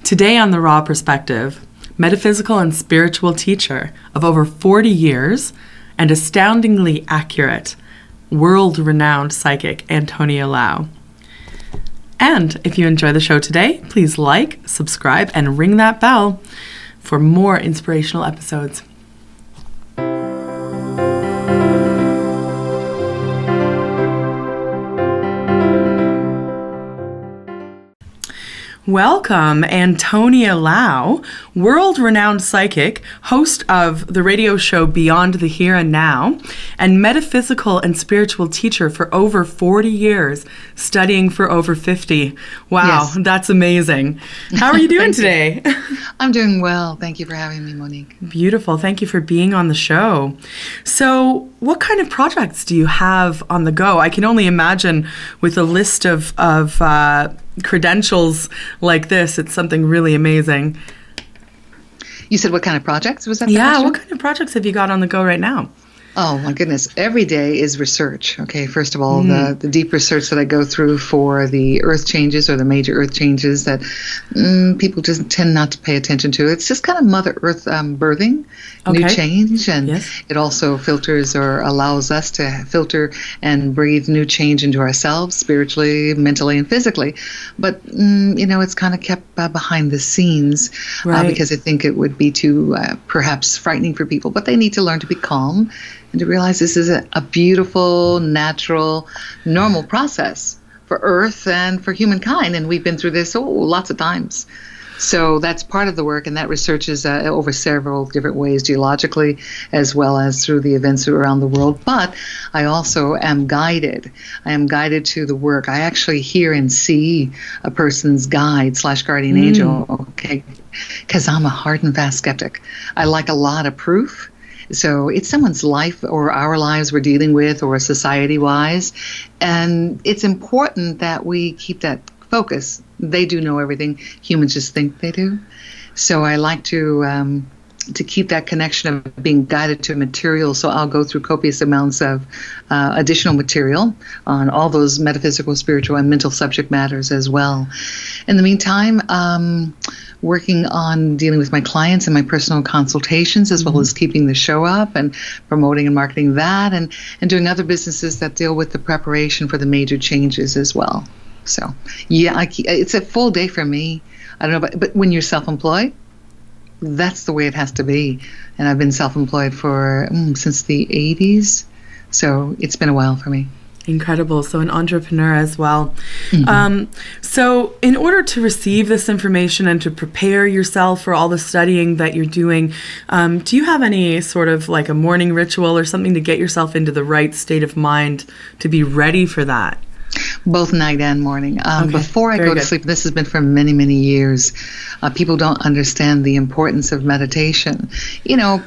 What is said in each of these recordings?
Today on The Raw Perspective, metaphysical and spiritual teacher of over 40 years and astoundingly accurate, world-renowned psychic Antonia Lau. And if you enjoy the show today, please like, subscribe, and ring that bell for more inspirational episodes. Welcome, Antonia Lau, world-renowned psychic, host of the radio show Beyond the Here and Now, and metaphysical and spiritual teacher for over 40 years, studying for over 50. Wow, yes. That's amazing. How are you doing today? I'm doing well. Thank you for having me, Monique. Beautiful. Thank you for being on the show. So, what kind of projects do you have on the go? I can only imagine with a list of credentials like this, it's something really amazing. You said what kind of projects? Was that Yeah, what kind of projects have you got on the go right now? Oh, my goodness. Every day is research. Okay, first of all, the deep research that I go through for the earth changes or the major earth changes that people just tend not to pay attention to. It's just kind of Mother Earth birthing new change. And it also filters or allows us to filter and breathe new change into ourselves spiritually, mentally, and physically. But, it's kind of kept behind the scenes because I think it would be too perhaps frightening for people. But they need to learn to be calm and to realize this is a beautiful, natural, normal process for Earth and for humankind. And we've been through this lots of times. So that's part of the work, and that research is over several different ways, geologically as well as through the events around the world. But I also am guided. I am guided to the work. I actually hear and see a person's guide/guardian angel, okay, because I'm a hard and fast skeptic. I like a lot of proof. So it's someone's life or our lives we're dealing with or society-wise. And it's important that we keep that focus. They do know everything. Humans just think they do. So I like to keep that connection of being guided to material. So I'll go through copious amounts of additional material on all those metaphysical, spiritual, and mental subject matters as well. In the meantime, working on dealing with my clients and my personal consultations, as well as keeping the show up and promoting and marketing that, and doing other businesses that deal with the preparation for the major changes as well. So, it's a full day for me. I don't know, but when you're self-employed, that's the way it has to be. And I've been self-employed for since the 80s, so it's been a while for me. Incredible. So an entrepreneur as well. So in order to receive this information and to prepare yourself for all the studying that you're doing, do you have any sort of like a morning ritual or something to get yourself into the right state of mind to be ready for that? Both night and morning. Before I go to sleep, this has been for many, many years, people don't understand the importance of meditation.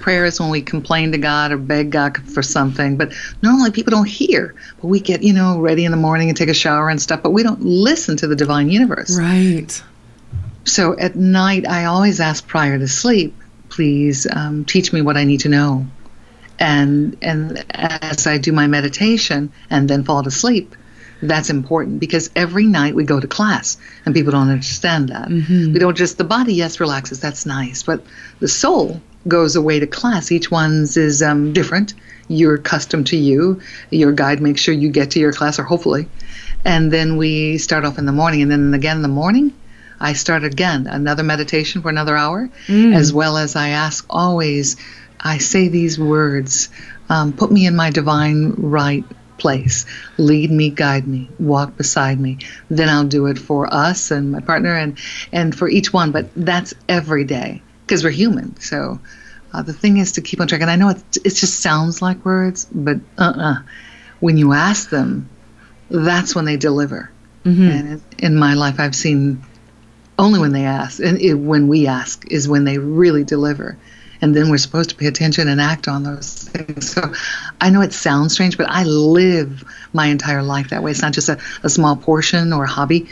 Prayer is when we complain to God or beg God for something, but normally people don't hear. But we get, ready in the morning and take a shower and stuff, but we don't listen to the divine universe. Right. So at night, I always ask prior to sleep, please teach me what I need to know. And as I do my meditation and then fall to sleep, that's important because every night we go to class and people don't understand that. We don't just, the body, yes, relaxes, that's nice, but the soul goes away to class. Each one's is different. You're accustomed to you. Your guide makes sure you get to your class, or hopefully. And then we start off in the morning, and then again in the morning, I start again, another meditation for another hour, as well as I ask always, I say these words, put me in my divine right place. Lead me, guide me, walk beside me. Then I'll do it for us and my partner and for each one. But that's every day because we're human. So the thing is to keep on track. And I know it just sounds like words, but when you ask them, that's when they deliver. And in my life, I've seen only when they ask, and when we ask is when they really deliver. And then we're supposed to pay attention and act on those things. So I know it sounds strange, but I live my entire life that way. It's not just a small portion or a hobby.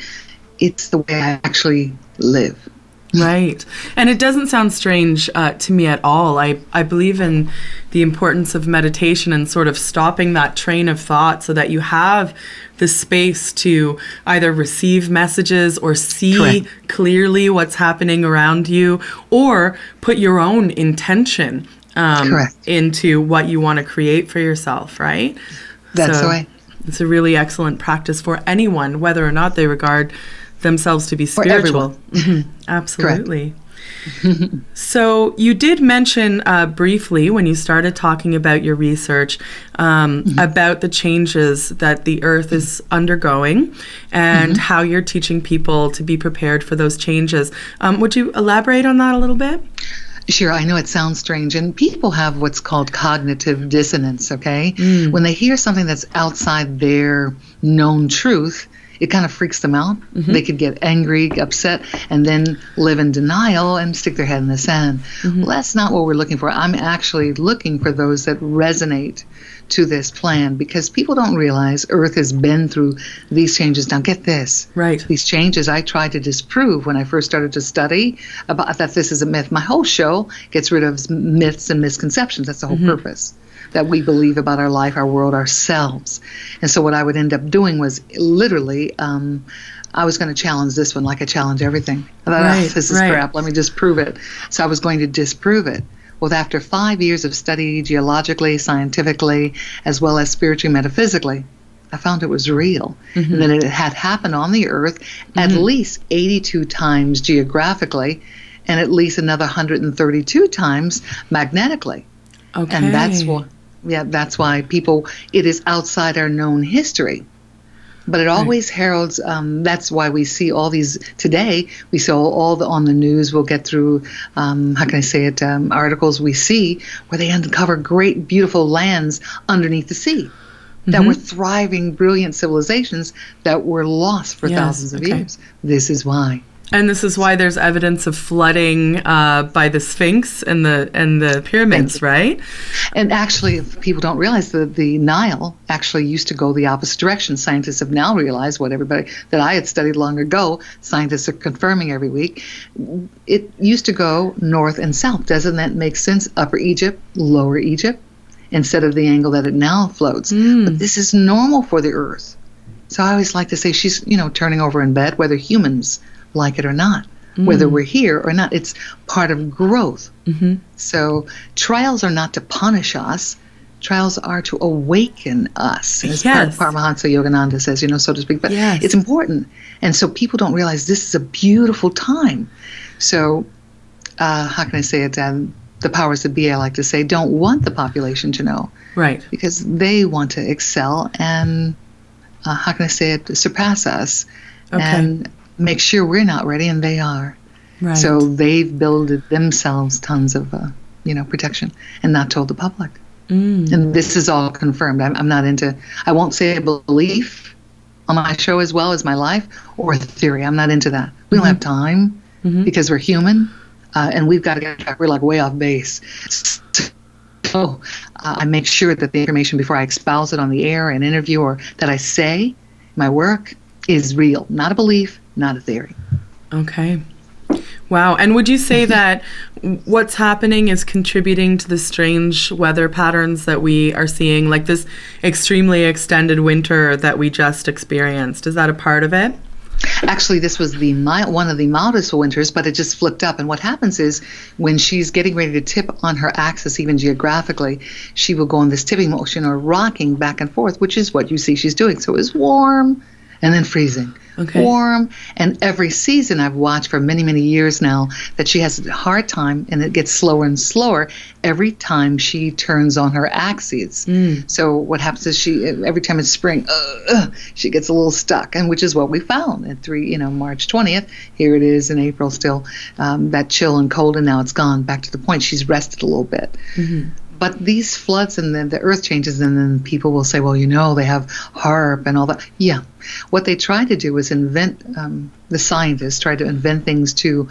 It's the way I actually live. Right. And it doesn't sound strange to me at all. I believe in the importance of meditation and sort of stopping that train of thought so that you have the space to either receive messages or see Correct. clearly what's happening around you, or put your own intention into what you want to create for yourself, right? That's the way. It's a really excellent practice for anyone, whether or not they regard themselves to be spiritual. Absolutely. So you did mention briefly when you started talking about your research about the changes that the earth is undergoing and how you're teaching people to be prepared for those changes. Would you elaborate on that a little bit? Sure, I know it sounds strange, and people have what's called cognitive dissonance, okay? When they hear something that's outside their known truth, it kind of freaks them out. They could get angry, upset, and then live in denial and stick their head in the sand. Well, that's not what we're looking for. I'm actually looking for those that resonate to this plan, because people don't realize Earth has been through these changes. Now get this. Right. These changes I tried to disprove when I first started to study about that this is a myth. My whole show gets rid of myths and misconceptions. That's the whole purpose. That we believe about our life, our world, ourselves. And so what I would end up doing was literally, I was going to challenge this one like I challenge everything. I thought, this is crap, let me just prove it. So I was going to disprove it. Well, after 5 years of study geologically, scientifically, as well as spiritually, metaphysically, I found it was real. And that it had happened on the earth at least 82 times geographically and at least another 132 times magnetically. Okay. And that's why people, it is outside our known history. But it always heralds, that's why we see all these, today, we see all on the news, we'll get through, articles we see where they uncover great, beautiful lands underneath the sea that were thriving, brilliant civilizations that were lost for thousands of years. This is why. And this is why there's evidence of flooding by the Sphinx and the pyramids, right? And actually, people don't realize that the Nile actually used to go the opposite direction. Scientists have now realized what everybody that I had studied long ago, scientists are confirming every week. It used to go north and south. Doesn't that make sense? Upper Egypt, lower Egypt, instead of the angle that it now floats. But this is normal for the Earth. So I always like to say she's, turning over in bed, whether humans like it or not, whether we're here or not. It's part of growth. So trials are not to punish us. Trials are to awaken us, as Paramahansa Yogananda says, so to speak. But it's important. And so people don't realize this is a beautiful time. So how can I say it? The powers that be, I like to say, don't want the population to know. Right. Because they want to excel and, how can I say it, surpass us. Okay. And make sure we're not ready, and they are. Right. So they've builded themselves tons of, protection and not told the public. And this is all confirmed. I'm not into, I won't say a belief on my show as well as my life or a theory. I'm not into that. We don't have time because we're human and we've got to get back. We're like way off base. So I make sure that the information before I espouse it on the air, an interview, or that I say, my work is real, not a belief, not a theory. Okay. Wow. And would you say that what's happening is contributing to the strange weather patterns that we are seeing, like this extremely extended winter that we just experienced? Is that a part of it? Actually, this was one of the mildest winters, but it just flipped up. And what happens is when she's getting ready to tip on her axis, even geographically, she will go in this tipping motion or rocking back and forth, which is what you see she's doing. So it's warm and then freezing. Okay. Warm, and every season I've watched for many, many years now that she has a hard time, and it gets slower and slower every time she turns on her axes. So what happens is every time it's spring, she gets a little stuck, and which is what we found at March 20th. Here it is in April still, that chill and cold, and now it's gone back to the point. She's rested a little bit. But these floods and then the earth changes, and then people will say, well, they have HARP and all that. Yeah. What they try to do is invent, the scientists try to invent things to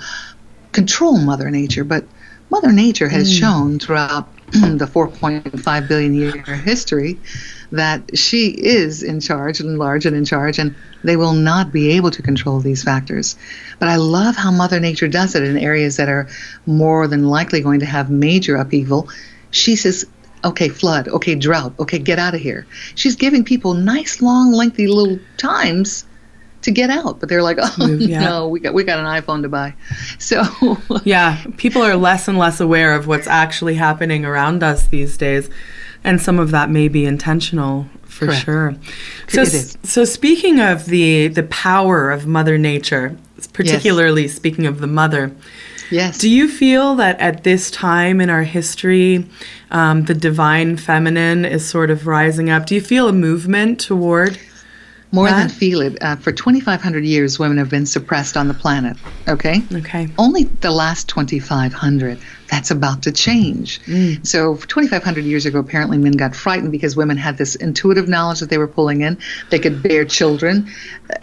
control Mother Nature. But Mother Nature has shown throughout the 4.5 billion year history that she is in charge and large and in charge, and they will not be able to control these factors. But I love how Mother Nature does it in areas that are more than likely going to have major upheaval. She says, okay, flood, okay, drought, okay, get out of here. She's giving people nice, long, lengthy little times to get out, but they're like, oh no, we got an iPhone to buy. So yeah, people are less and less aware of what's actually happening around us these days, and some of that may be intentional for Correct. sure. It is. So speaking of the power of Mother Nature, particularly speaking of the mother, yes, do you feel that at this time in our history, the divine feminine is sort of rising up? Do you feel a movement toward more that? than feel it? For 2,500 years, women have been suppressed on the planet. Okay. Only the last 2,500. That's about to change. So 2,500 years ago, apparently men got frightened because women had this intuitive knowledge that they were pulling in. They could bear children.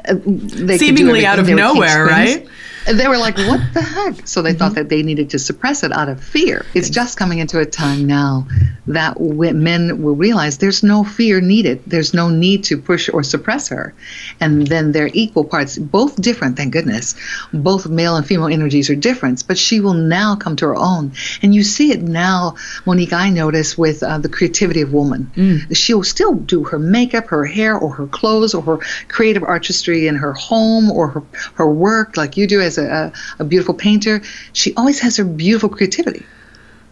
They seemingly could out of nowhere, right? They were like, what the heck? So they thought that they needed to suppress it out of fear. It's just coming into a time now that men will realize there's no fear needed. There's no need to push or suppress her. And then they're equal parts, both different, thank goodness. Both male and female energies are different, but she will now come to her own. And you see it now, Monique, I notice with the creativity of woman. She'll still do her makeup, her hair, or her clothes, or her creative artistry in her home, or her work, like you do as a beautiful painter. She always has her beautiful creativity.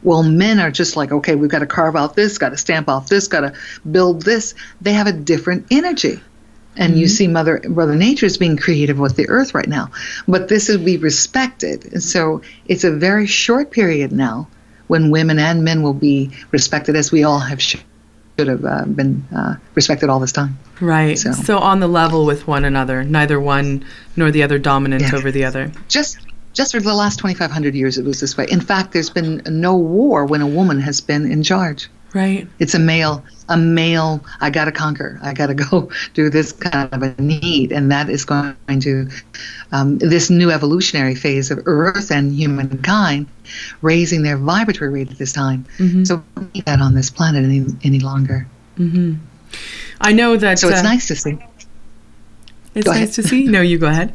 Well, men are just like, okay, we've got to carve out this, got to stamp off this, got to build this. They have a different energy. And you see Mother Nature is being creative with the earth right now. But this will be respected. And so it's a very short period now when women and men will be respected, as we all have should have been respected all this time. Right. So on the level with one another, neither one nor the other dominant over the other. Just for the last 2,500 years, it was this way. In fact, there's been no war when a woman has been in charge. Right. It's a male, I got to conquer. I got to go do this kind of a need. And that is going to, this new evolutionary phase of Earth and humankind raising their vibratory rate at this time. So we don't need that on this planet any longer. I know that. So it's nice to see. It's nice to see. No, you go ahead.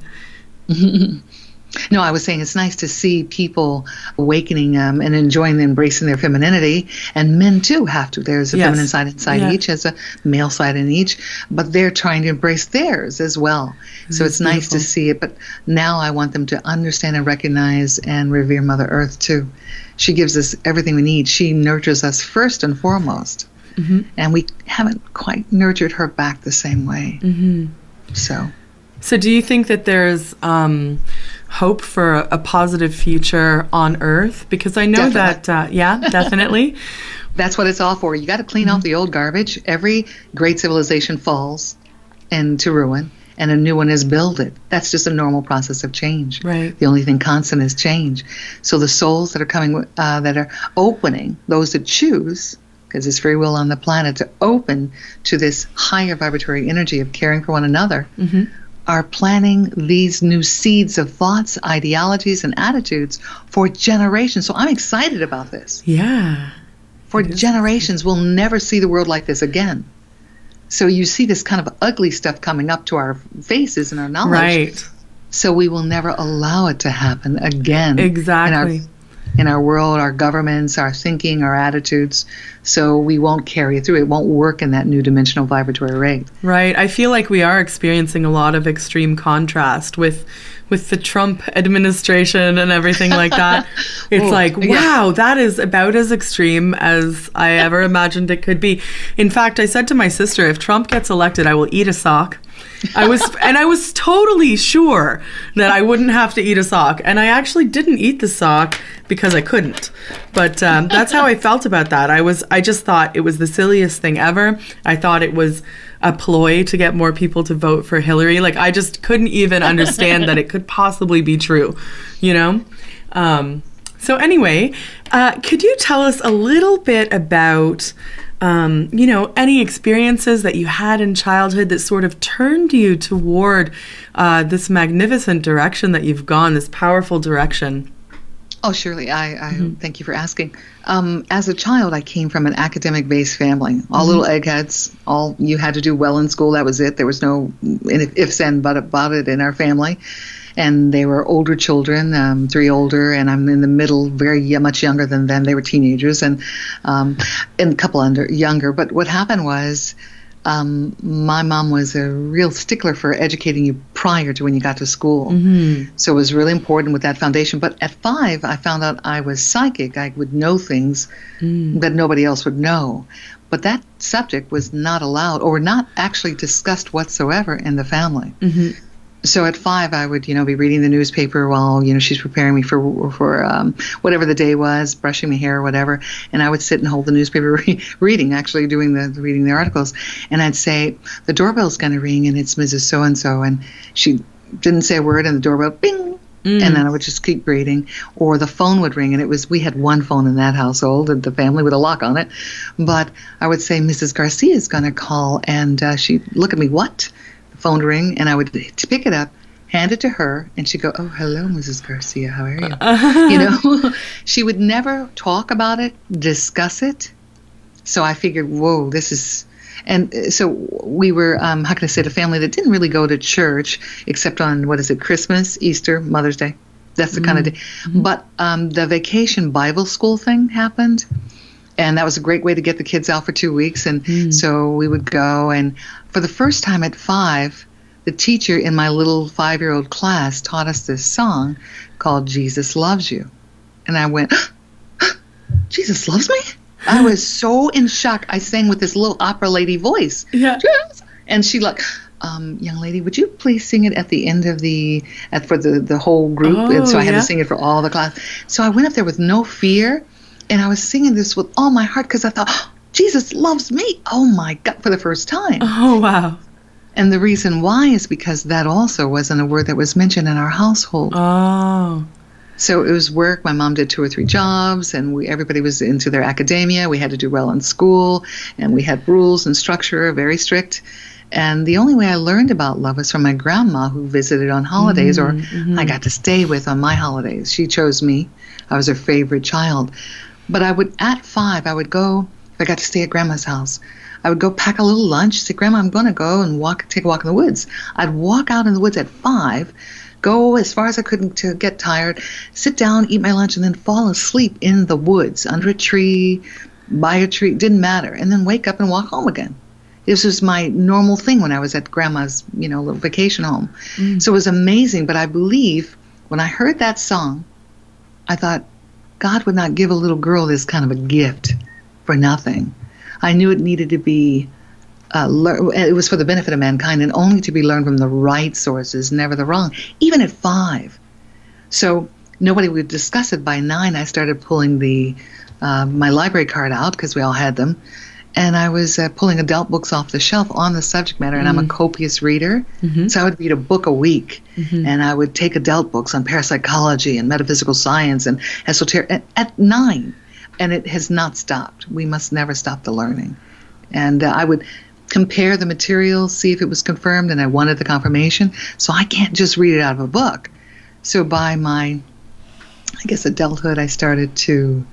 No, I was saying it's nice to see people awakening and enjoying embracing their femininity, and men too have to. There's a feminine side inside each, there's a male side in each, but they're trying to embrace theirs as well. So it's nice to see it, but now I want them to understand and recognize and revere Mother Earth too. She gives us everything we need. She nurtures us first and foremost, and we haven't quite nurtured her back the same way. So do you think that there's hope for a positive future on Earth? Because I know that, definitely. That's what it's all for. You got to clean off the old garbage. Every great civilization falls into ruin, and a new one is builded. That's just a normal process of change. Right. The only thing constant is change. So the souls that are coming, that are opening, those that choose, because it's free will on the planet, to open to this higher vibratory energy of caring for one another, are planting these new seeds of thoughts, ideologies, and attitudes for generations. So I'm excited about this. Yeah. For generations, we'll never see the world like this again. So you see this kind of ugly stuff coming up to our faces and our knowledge. Right. So we will never allow it to happen again. Exactly. In our world, our governments, our thinking, our attitudes. So we won't carry it through. It won't work in that new dimensional vibratory rate. Right. I feel like we are experiencing a lot of extreme contrast with the Trump administration and everything like that. It's wow, that is about as extreme as I ever imagined it could be. In fact, I said to my sister, if Trump gets elected, I will eat a sock. I was totally sure that I wouldn't have to eat a sock, and I actually didn't eat the sock because I couldn't. But that's how I felt about that. I just thought it was the silliest thing ever. I thought it was a ploy to get more people to vote for Hillary. Like, I just couldn't even understand that it could possibly be true, you know? So anyway, could you tell us a little bit about any experiences that you had in childhood that sort of turned you toward this magnificent direction that you've gone, this powerful direction? Oh, surely. I thank you for asking. As a child, I came from an academic-based family. All little eggheads. All you had to do well in school. That was it. There was no ifs and buts about it in our family. And they were older children, 3 older, and I'm in the middle, very much younger than them. They were teenagers, and a couple younger. But what happened was, my mom was a real stickler for educating you prior to when you got to school. So it was really important with that foundation. But at 5, I found out I was psychic. I would know things that nobody else would know. But that subject was not allowed or not actually discussed whatsoever in the family. So at 5, I would, be reading the newspaper while, she's preparing me for whatever the day was, brushing my hair or whatever. And I would sit and hold the newspaper reading, actually reading the articles. And I'd say, the doorbell's going to ring and it's Mrs. So-and-so. And she didn't say a word and the doorbell, bing. And then I would just keep reading. Or the phone would ring, and we had one phone in that household, and the family with a lock on it. But I would say, Mrs. Garcia is going to call. And she'd look at me, what? Phone ring, and I would pick it up, hand it to her, and she'd go, oh, hello, Mrs. Garcia, how are you? She would never talk about it, discuss it. So I figured, whoa, this is, and so we were, how can I say, a family that didn't really go to church except on, Christmas, Easter, Mother's Day. That's the kind of day. But the vacation Bible school thing happened. And that was a great way to get the kids out for 2 weeks. And so we would go. And for the first time at 5, the teacher in my little 5-year-old class taught us this song called Jesus Loves You. And I went, Jesus loves me? I was so in shock. I sang with this little opera lady voice. Yeah. And she young lady, would you please sing it at the end of for the whole group? And so I had to sing it for all the class. So I went up there with no fear. And I was singing this with all my heart because I thought, Jesus loves me. Oh, my God, for the first time. Oh, wow. And the reason why is because that also wasn't a word that was mentioned in our household. Oh. So it was work. My mom did 2 or 3 jobs, and everybody was into their academia. We had to do well in school, and we had rules and structure, very strict. And the only way I learned about love was from my grandma, who visited on holidays, or I got to stay with on my holidays. She chose me. I was her favorite child. But at 5, I would go, if I got to stay at Grandma's house, I would go pack a little lunch, say, Grandma, I'm going to go and take a walk in the woods. I'd walk out in the woods at 5, go as far as I could to get tired, sit down, eat my lunch, and then fall asleep in the woods, under a tree, by a tree, didn't matter, and then wake up and walk home again. This was my normal thing when I was at Grandma's, little vacation home. So it was amazing, but I believe when I heard that song, I thought, God would not give a little girl this kind of a gift for nothing. I knew it needed to be, it was for the benefit of mankind and only to be learned from the right sources, never the wrong, even at 5. So nobody would discuss it. By 9, I started pulling my library card out because we all had them. And I was pulling adult books off the shelf on the subject matter, and I'm a copious reader. So I would read a book a week, and I would take adult books on parapsychology and metaphysical science and esoteric at 9, and it has not stopped. We must never stop the learning. And I would compare the material, see if it was confirmed, and I wanted the confirmation, so I can't just read it out of a book. So by my, adulthood, I started to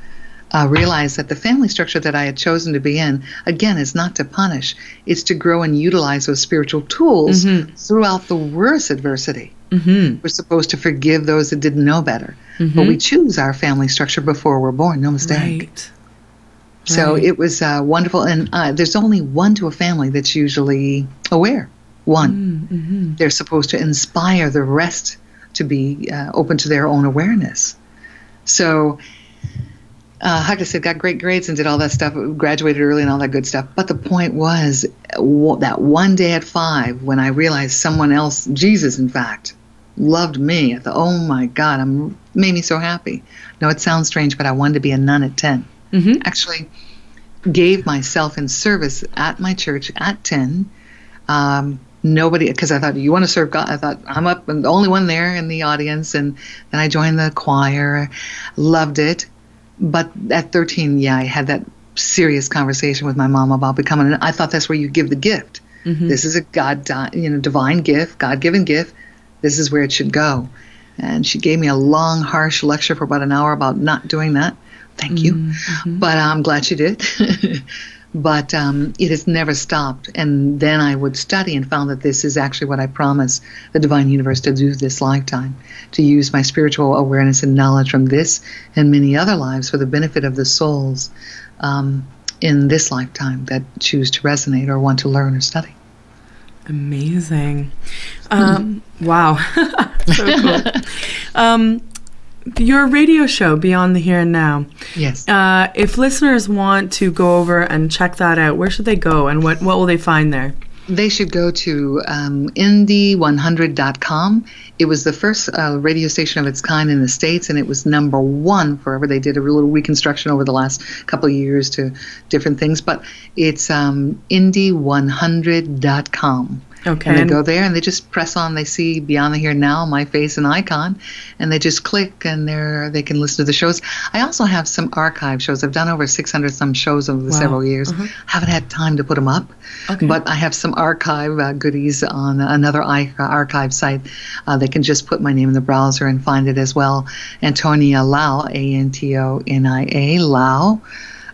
realized that the family structure that I had chosen to be in, again, is not to punish. It's to grow and utilize those spiritual tools throughout the worst adversity. We're supposed to forgive those that didn't know better. But we choose our family structure before we're born, no mistake. Right. So it was wonderful. And there's only one to a family that's usually aware. One. They're supposed to inspire the rest to be open to their own awareness. So like I said, got great grades and did all that stuff, graduated early and all that good stuff. But the point was that one day at 5, when I realized someone else, Jesus, in fact, loved me, I thought, oh my God, made me so happy. No, it sounds strange, but I wanted to be a nun at 10. Actually, gave myself in service at my church at 10. Nobody, because I thought, you want to serve God? I thought, I'm up and the only one there in the audience. And then I joined the choir, loved it. But at 13, I had that serious conversation with my mom about becoming I thought that's where you give the gift. This is a divine gift, God-given gift. This is where it should go. And she gave me a long, harsh lecture for about an hour about not doing that. Thank you. Mm-hmm. But I'm glad she did. But it has never stopped. And then I would study and found that this is actually what I promised the divine universe to do this lifetime, to use my spiritual awareness and knowledge from this and many other lives for the benefit of the souls in this lifetime that choose to resonate or want to learn or study. Amazing. Wow. So cool. Your radio show, Beyond the Here and Now. Yes. If listeners want to go over and check that out, where should they go and what will they find there? They should go to indie100.com. It was the first radio station of its kind in the States, and it was number one forever. They did a little reconstruction over the last couple of years to different things, but it's indie100.com. Okay. And they go there and they just press on. They see Beyond the Here Now, my face and icon, and they just click and they can listen to the shows. I also have some archive shows. I've done over 600 some shows over the several years. Haven't had time to put them up, but I have some archive goodies on another archive site. They can just put my name in the browser and find it as well. Antonia Lau, Antonia Lau.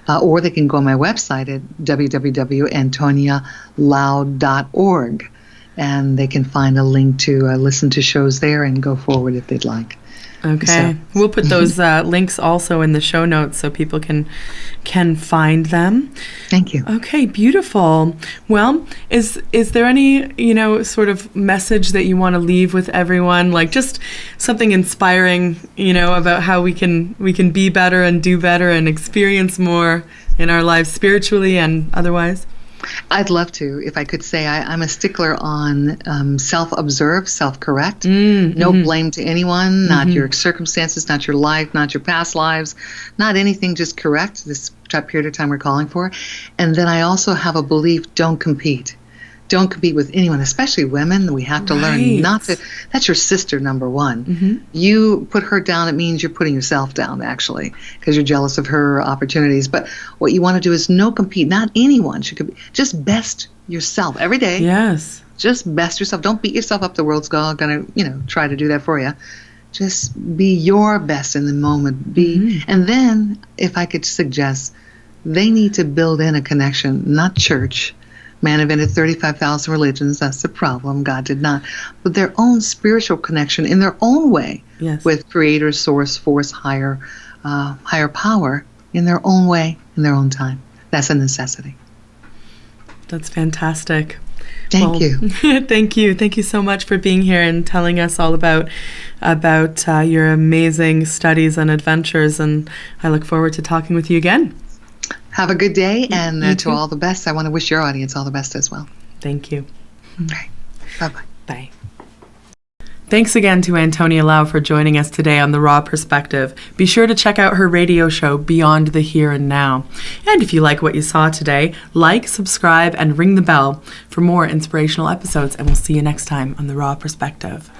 Or they can go on my website at www.antonialau.org. And they can find a link to listen to shows there and go forward if they'd like. Okay. So. We'll put those links also in the show notes so people can find them. Thank you. Okay, beautiful. Well, is there any, sort of message that you want to leave with everyone? Like just something inspiring, about how we can be better and do better and experience more in our lives spiritually and otherwise? I'd love to. If I could say, I'm a stickler on self-observe, self-correct. No blame to anyone, not your circumstances, not your life, not your past lives, not anything, just correct this period of time we're calling for. And then I also have a belief, don't compete. Don't compete with anyone, especially women. We have to learn not to. That's your sister, number one. You put her down, it means you're putting yourself down, actually, because you're jealous of her opportunities. But what you want to do is no compete. Not anyone should compete. Just best yourself every day. Yes. Just best yourself. Don't beat yourself up. The world's going to, try to do that for you. Just be your best in the moment. And then, if I could suggest, they need to build in a connection, not church. Man invented 35,000 religions. That's the problem. God did not. But their own spiritual connection in their own way with Creator, Source, Force, higher power in their own way, in their own time. That's a necessity. That's fantastic. Thank you. Thank you. Thank you so much for being here and telling us all about your amazing studies and adventures. And I look forward to talking with you again. Have a good day, and to all the best. I want to wish your audience all the best as well. Thank you. Okay. Bye-bye. Bye. Thanks again to Antonia Lau for joining us today on The Raw Perspective. Be sure to check out her radio show, Beyond the Here and Now. And if you like what you saw today, like, subscribe, and ring the bell for more inspirational episodes. And we'll see you next time on The Raw Perspective.